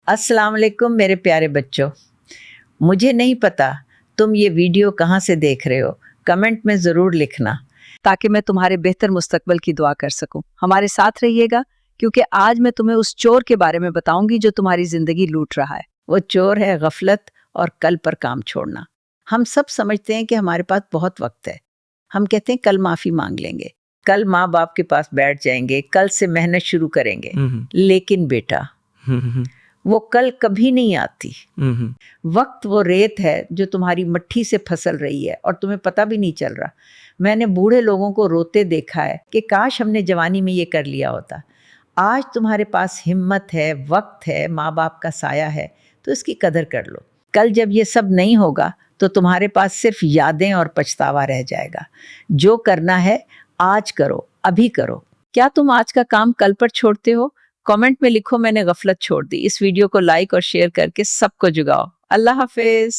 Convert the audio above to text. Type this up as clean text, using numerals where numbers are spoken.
अस्सलाम वालेकुम मेरे प्यारे बच्चों। मुझे नहीं पता तुम ये वीडियो कहाँ से देख रहे हो, कमेंट में ज़रूर लिखना ताकि मैं तुम्हारे बेहतर मुस्तकबल की दुआ कर सकूं। हमारे साथ रहिएगा क्योंकि आज मैं तुम्हें उस चोर के बारे में बताऊंगी जो तुम्हारी जिंदगी लूट रहा है। वो चोर है गफलत और कल पर काम छोड़ना। हम सब समझते हैं कि हमारे पास बहुत वक्त है। हम कहते हैं कल माफ़ी मांग लेंगे, कल माँ बाप के पास बैठ जाएंगे, कल से मेहनत शुरू करेंगे। लेकिन बेटा वो कल कभी नहीं आती। वक्त वो रेत है जो तुम्हारी मट्ठी से फसल रही है और तुम्हें पता भी नहीं चल रहा। मैंने बूढ़े लोगों को रोते देखा है कि काश हमने जवानी में ये कर लिया होता। आज तुम्हारे पास हिम्मत है, वक्त है, माँ बाप का साया है, तो इसकी कदर कर लो। कल जब ये सब नहीं होगा तो तुम्हारे पास सिर्फ यादें और पछतावा रह जाएगा। जो करना है आज करो, अभी करो। क्या तुम आज का काम कल पर छोड़ते हो? कमेंट में लिखो मैंने गफलत छोड़ दी। इस वीडियो को लाइक और शेयर करके सबको जगाओ। अल्लाह हाफिज।